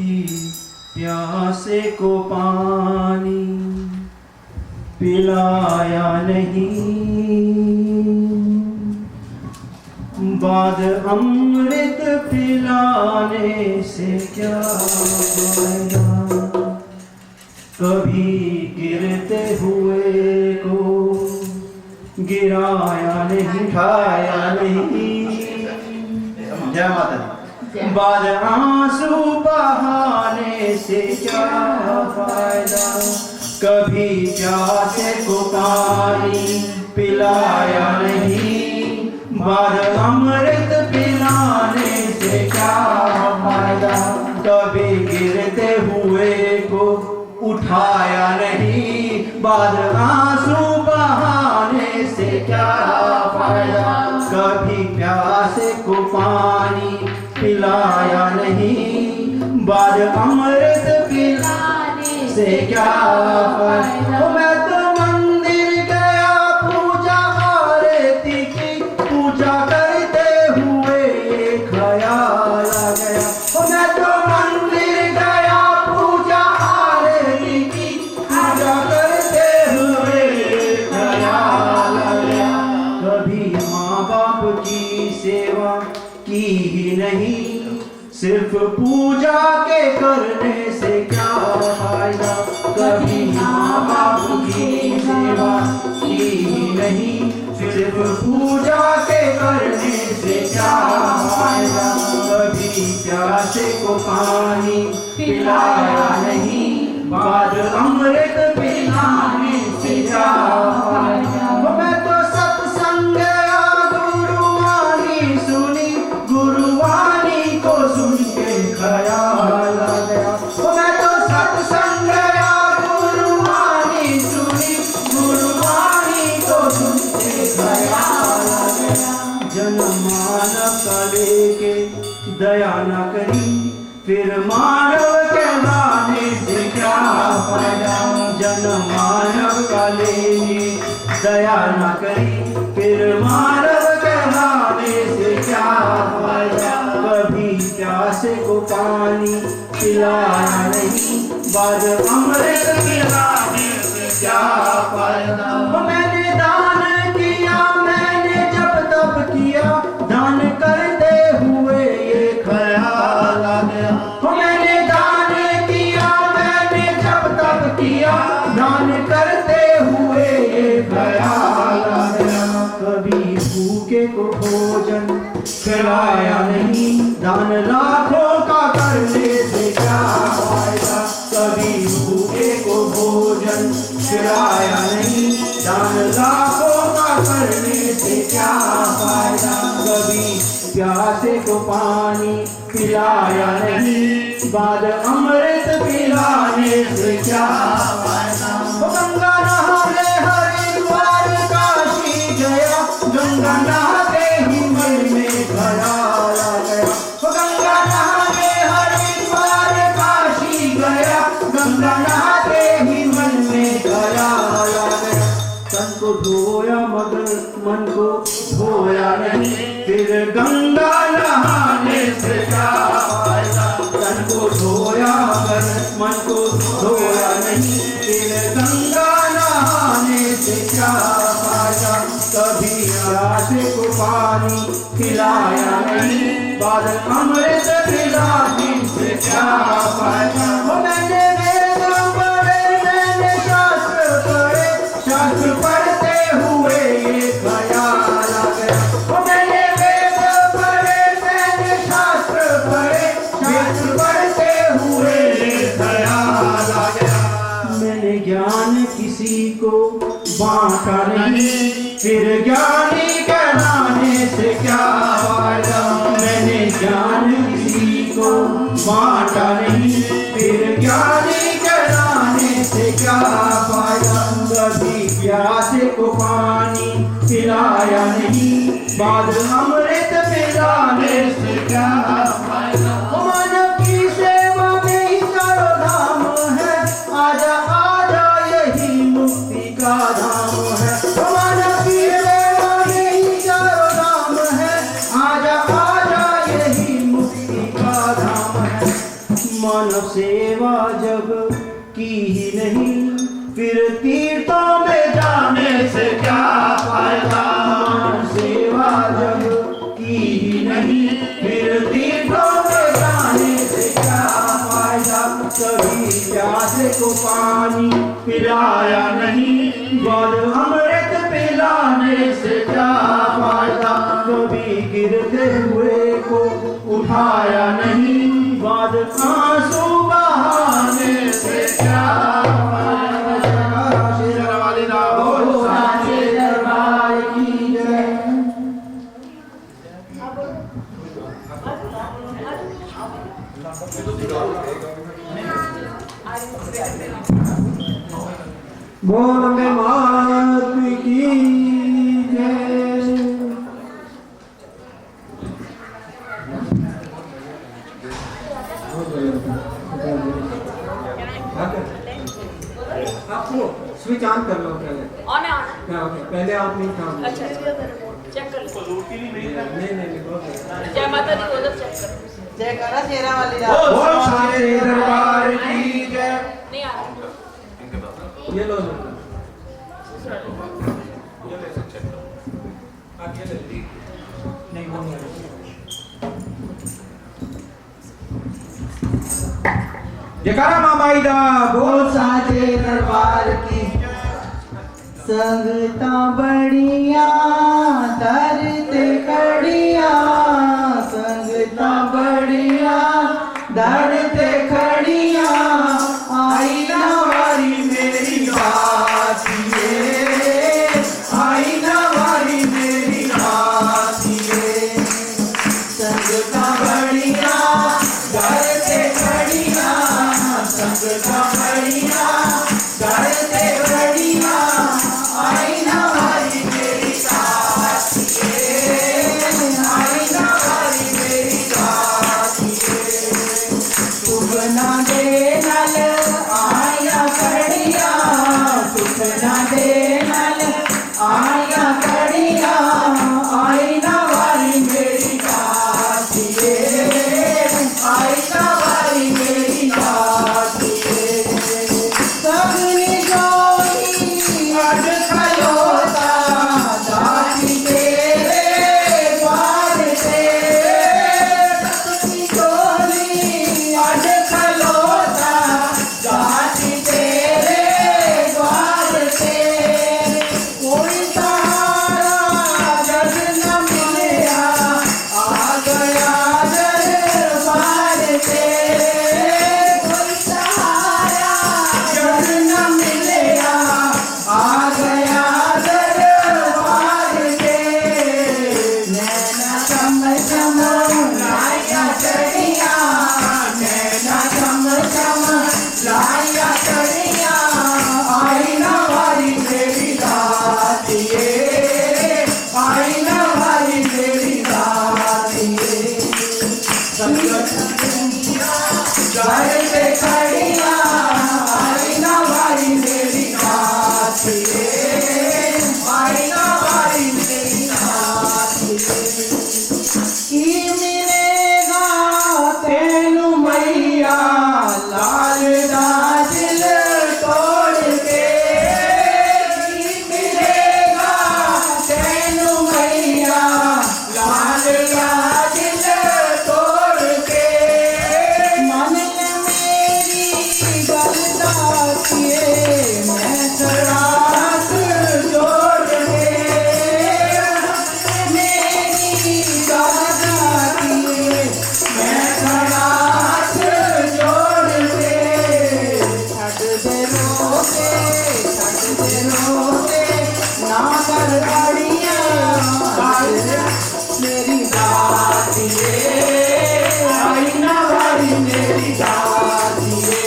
कभी प्यासे को पानी पिलाया नहीं, बाद अमृत पिलाने से क्या फायदा। कभी गिरते हुए को गिराया नहीं, उठाया नहीं, जय माता दी। बाद आंसू बहाने से क्या फायदा। कभी प्यासे को पानी पिलाया नहीं, बाद अमृत पिलाने से क्या फायदा। कभी गिरते हुए को उठाया नहीं, बाद आंसू बहाने से क्या फायदा। कभी प्यासे को पानी पिलाया नहीं, बाद अमृत पिलाने से क्या फायदा। मैं तो मंदिर गया पूजा आरती की, पूजा करते हुए ख्याल आ गया। मैं तो मंदिर गया पूजा आरती की, पूजा करते हुए ख्याल आ गया। कभी माँ बाप की सेवा की ही नहीं, सिर्फ पूजा के करने से क्या फायदा। कभी माँ बाप की सेवा की ही नहीं, सिर्फ पूजा के करने से क्या फायदा। कभी प्यासे को पानी पिलाया नहीं, बाद अमृत पिलाने से क्या फायदा। मैं तो सत्संग गया गुरुवाणी सुनी, गुरुवाणी को सुन के ख्याल आ गया। मैं तो सत्संग गया गुरुवाणी सुनी, गुरुवाणी को सुन के ख्याल आ गया। जन्म मानव का लेके दया न करी, फिर मानव कहलाने से क्या फायदा। जन्म मानव का लेके दया न करी, फिर मानव कहलाने से क्या फायदा। कभी प्यासे को पानी पिलाया नहीं, बाद अमृत पिलाने से क्या फायदा। मैंने दान किया, मैंने जब तब किया, दान करते हुए ये ख्याल आ गया। मैंने दान किया, मैंने जब तब किया, दान करते हुए ये ख्याल आ गया। कभी भूखे को भोजन खिलाया नहीं, दान लाखों का करने से क्या फायदा। कभी भूखे को भोजन खिलाया नहीं, दान लाखों का करने से क्या फायदा। कभी प्यासे को पानी पिलाया नहीं, बाद अमृत पिलाने से क्या फायदा। गंगा नहाने हरिद्वार काशी गया, गंगा नहाते ही मन में ख्याल आ गया। गंगा नहाने हरिद्वार काशी गया, गंगा नहाते ही मन में ख्याल आ गया। तन को धोया मगर मन को धोया नहीं, फिर गंगा नहाने से क्या फायदा। तन को धोया मगर मन को धोया नहीं, फिर गंगा नहाने से क्या फायदा। कभी प्यासे को पानी पिलाया नहीं, बाद अमृत पिलाने से क्या फायदा। मैंने वेद पढ़े, मैंने शास्त्र पढ़े, शास्त्र पढ़ते हुए ये ख्याल आ गया। मैंने वेद पढ़े, मैंने शास्त्र पढ़े, शास्त्र पढ़ते हुए ये ख्याल आ गया। मैंने ज्ञान किसी को बांटा नहीं, फिर ज्ञानी कहलाने से क्या फायदा। मैंने ज्ञान किसी को बांटा नहीं, फिर ज्ञानी कहलाने से क्या फायदा। कभी प्यासे को पानी पिलाया नहीं, बाद अमृत पिलाने से क्या फायदा। मानव की सेवा में ही चारों धाम है, आजा आजा यही मुक्ति का धाम है। मानव की सेवा में ही चारों धाम है, आजा आजा यही मुक्ति का धाम है। मानव सेवा जग की ही नहीं, फिर तीर्थों में जाने से क्या फायदा। मानव सेवा जग की ही नहीं, फिर तीर्थों में जाने से क्या फायदा। कभी प्यासे को पानी पिलाया नहीं, और अमृत पिलाने से क्या फायदा। कभी गिरते हुए को उठाया नहीं, बाद आंसू बहाने से क्या फायदा। शेरवाली ना बोलो साचे दरबार की जय। बोल में मात की जय। आपको स्विच ऑन कर लो पहले। ऑन है ऑन है। ओके पहले आप नहीं काम। अच्छा चेक कर लो। नहीं जय माता दी उधर चेक करो। जय करा शेरा वाली दा। बोल साचे दरबार की जय। नहीं आ रहा ये लो ये ले चेक करो। आप ये ले नहीं वो नहीं जयकारा मामाई दा। बोल साचे दरबार की। संगता बढ़िया दरते खड़िया, संगता बढ़िया दरते खड़िया, आई ना वारी मेरी बातिए, आई ना वारी मेरी बातिए। संगता बढ़िया दरते खड़िया, संगता बढ़िया दरते खड़िया, आई ना वारी मेरी बातिए, आई ना वारी मेरी बातिए। सुख ना दे नल आया कड़िया, सुख ना दे नल आया कड़िया, आई ना वारी मेरी बातिए, आई ना वारी मेरी बातिए। सगनी जोगी अड खलोता, दाती तेरे द्वार से। सगनी जोगी अड खलोता, दाती तेरे द्वार से। कोई सहारा जग न मिला, आ गया दरबार से। कोई सहारा जग न मिला, आ गया दरबार से। नैना चम चम लाया चढ़िया, नैना चम चम लाया चढ़िया, आई ना वारी मेरी दातिए, आई ना वारी मेरी दातिए। घर पे खड़िया, आई ना वारी मेरी दातिए, आई ना वारी मेरी दातिए। की मिलेगा तेनू मैया लाल दा दिल तोड़ के। की मिलेगा तेनू मैया लाल दा दिल तोड़ के। मन मेरी गल दातिए, मैं सरास जोड़ के। मेरी गल दातिए, मैं सरास जोड़ के। छड़ दे रोते, छड़ दे रोते, ना कर गाड़ियाँ मेरी दातिए, आई ना वारी मेरी दातिए।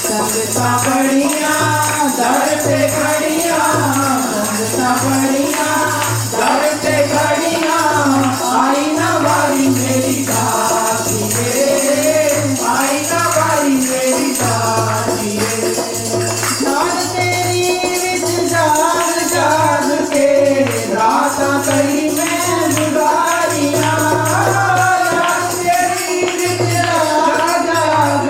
संगता बढ़िया दर पे खड़िया, संगता बढ़िया दर पे खड़िया, आई ना वारी मेरी दातिए, आई ना वारी मेरी दातिए। जान तेरी विच जाग जाग के, रातां कई मैं गुजारियां। जान तेरी विच जाग जाग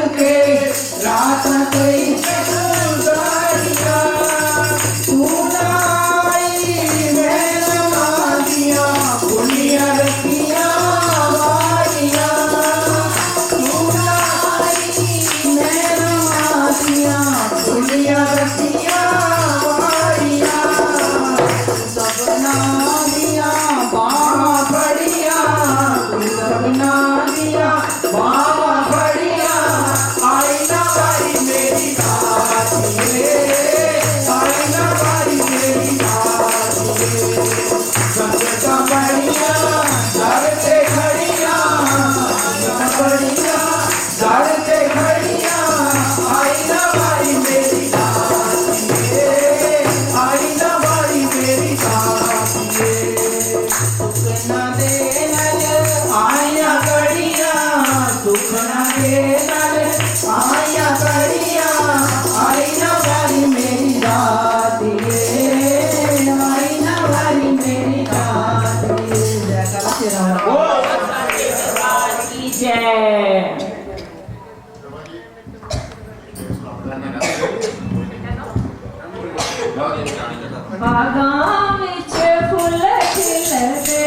खिलदे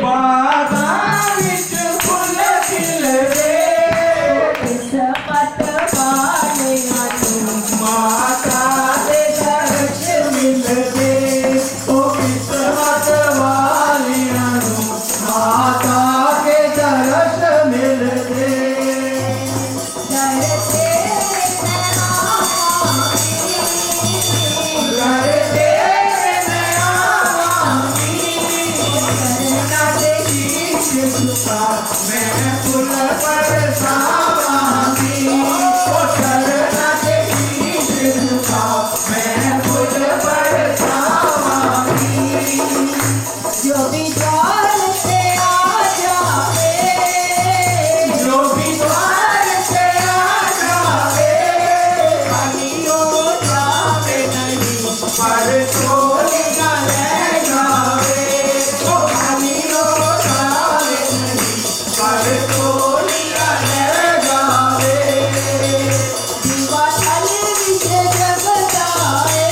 बागां विच फुल खिलदे किस्मत वालियां नूं माता दे दर्श मिलदे ओ किस्मत वालियां नूं माता के दर्श मिलदे डरते लड़ते नयावांगी करना दे शीश झुका मैं फुल बरसावांगी ओ करना दे शीश झुका मैं फुल बरसावांगी जो भी द्वार से आ जाए जो भी द्वार से आ जाए खाली हो जावे नहीं पर चोलियां ले जावे ओ खाली हो जावे नहीं पर चोलियां ले जावे दीवा तल विच जग जाए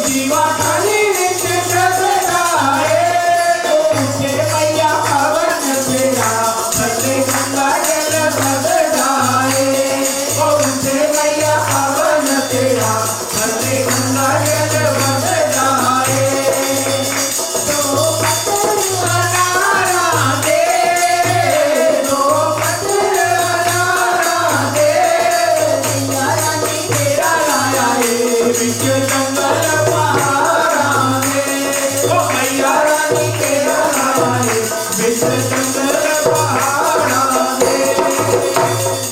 जीवा खाली विच जग जाए ओ उठे मैया पवन तेरा थले गंगा जल बग जाए ओ उठे मैया पवन तेरा थले गंगा जल बग जाए तो पत्थर अनारा दे दो पत्थर अनारा दे मैया रानी तेरा लाया है विच जंगल पहाड़ा में ओ मैया रानी तेरा लाया है विच जंगल पहाड़ा में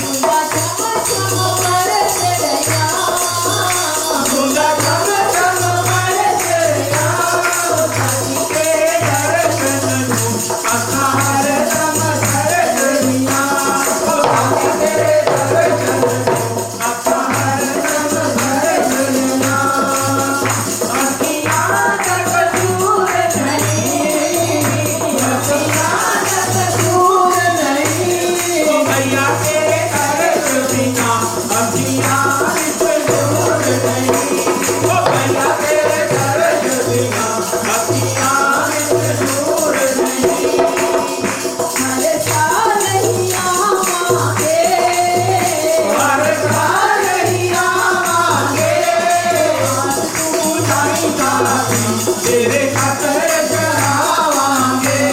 दूंगा चम चम बरस रया दूंगा चम चम बरस रया के दर्शन दूं असां हरदम सरजनिया ओ के दर्शन दूं असां हरदम सरजनिया अखियां तक दूर नहीं अखियां तक दूर नहीं ओ मैया तेरे दर्श बिना अखियां विच दूर नहीं ओ मैया तेरे दर्श बिना अखियां विच दूर नहीं हर साल ही आवांगे हर साल ही आवांगे तू जाई जाती तेरे खातर चढ़ावांगे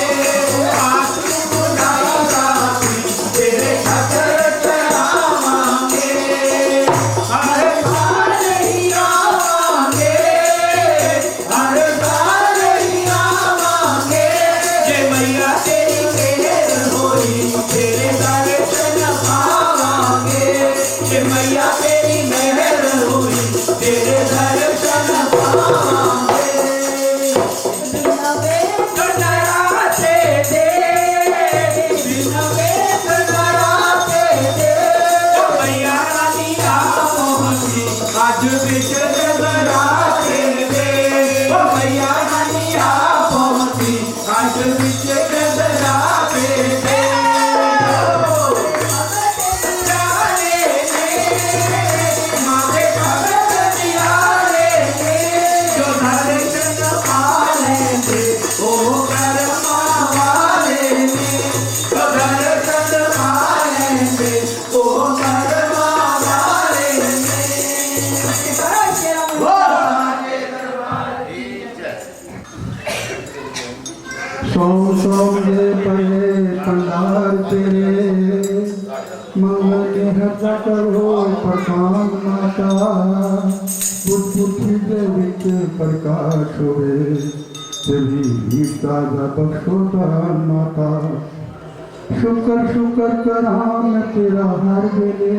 आस तू जाई जाती तेरे खातर चढ़ावांगे हर साल ही आवांगे हर साल ही आवांगे जे मैया तेरी मेहर होई तेरे दर्शन पावांगे जे मैया तेरी मेहर होई तेरे दर्शन पावांगे बिना वे नराते दे बिना वेद नराते दे ओ मैया रानी आओगी आज बिच नराते दे ओ मैया रानी आओगी आज बिच नराते दे जाने ने माथे भगत दियाले ने जो दर्शन पाले दे ओ कर्मा वाले ने जो दर्शन पाले दे ओ कर्मा वाले ने सोम सोम जे पड़े पंडार तेरे मंगल के हर्जा करो प्रधान माता पृथ्वी के विच प्रकाश होवे तेरी गीता दा बख्शोता माता शुक्र शुक्र करां मैं तेरा हर वेले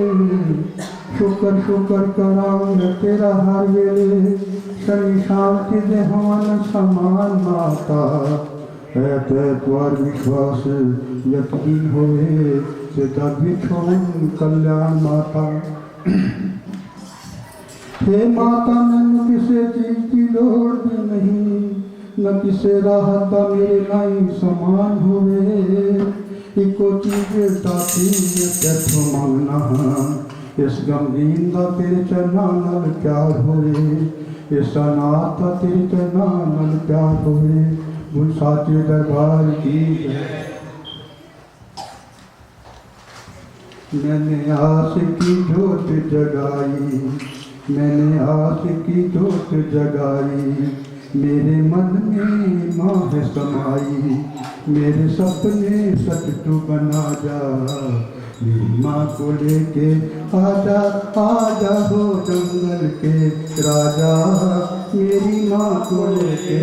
शुक्र शुक्र करां मैं तेरा हर वेले शनि शांति दे हवन समान माता है ते द्वार विश्वास यकीन होए ते तब छोड़ कल्याण माता हे माता मैंने किसी चीज की लोड़ भी नहीं न किसी राहत का मेरे लाई समान होवे इको चीज ताती तैथों मंगना इस गमगीन का तेरे चरना नाल प्यार होवे इस अनाथ का तेरे चरना नाल प्यार हुए गुण साचे दरबार की जय। मैंने आस की जोत जगाई, मैंने आस की जोत जगाई, मेरे मन में माँ है समाई, मेरे सपने सच तू बना जा, मेरी माँ को लेके आजा आजा हो जंगल के राजा, मेरी माँ को लेके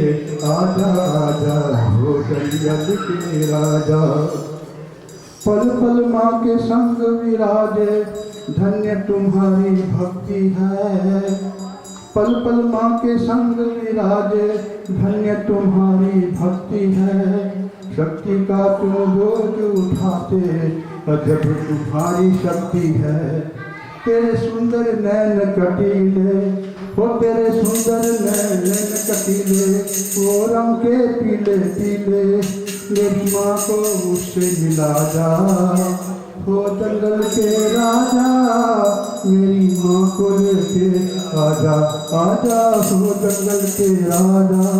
आजा आजा हो जंगल के राजा। पल पल माँ के संग विराजे, धन्य तुम्हारी भक्ति है, पल पल माँ के संग विराजे, धन्य तुम्हारी भक्ति है, शक्ति का तुम बोझ उठाते अजब तुम्हारी शक्ति है। तेरे सुंदर नैन कटीले, वो तेरे सुंदर नैन कटीले, वो रंग के पीले पीले, मेरी माँ को मुझसे मिला जा, हो जंगल के राजा, मेरी माँ को लेके आजा आजा हो जंगल के राजा।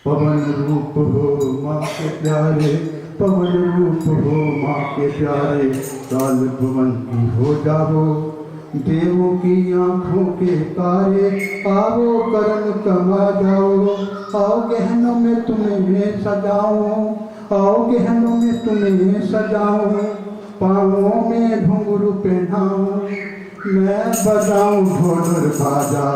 पवन रूप हो माँ के प्यारे, पवन रूप हो माँ के प्यारे, काल भुवन की हो जाओ, देवों की आँखों के तारे, आओ करम कमा जाओ, आओ गहनों में तुम्हें सजाऊं, आओ गहनों में तुम्हें सजाऊं, पाँवों में घुंघरू पहनाऊं, मैं बजाऊं ढोल बाजा,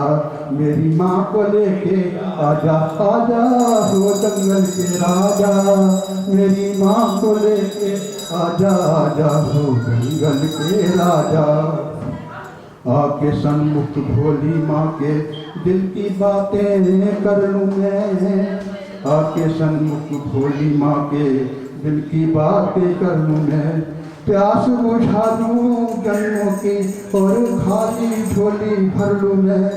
मेरी माँ को लेके आजा आजा हो जंगल के राजा, मेरी माँ को लेके आजा आजा हो जंगल के राजा। आके सन्मुख भोली माँ के दिल की बातें कर लूँ मैं, आके सन्मुख भोली माँ के दिल की बातें कर लूँ मैं, प्यास बुझा दूँ जन्मों की और खाली झोली भर लूँ मैं,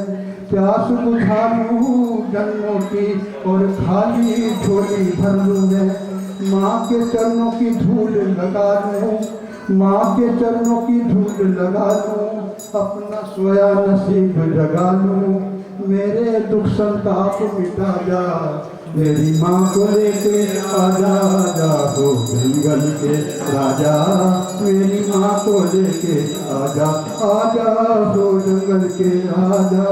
प्यास बुझा दूँ जन्मों की और खाली झोली भर लूँ मैं, माँ के चरणों की धूल लगा लूँ, माँ के चरणों की धूल लगा लूँ, अपना सोया नसीब जगा लूँ, मेरे दुख संताप मिटा जा, मेरी माँ को लेके आजा आजा हो जंगल के राजा, मेरी माँ को लेके आजा आजा हो जंगल के राजा।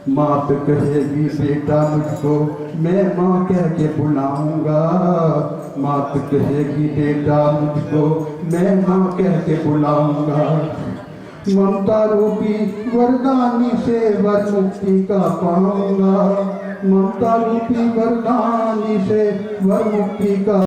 मात कहेगी बेटा मुझको, मैं माँ कह के बुलाऊंगा, मात कहेगी बेटा मुझको, मैं माँ कह के बुलाऊंगा, ममता रूपी वरदानी से वर मुक्ति का पाऊंगा, ममता रूपी वरदानी से वर मुक्ति का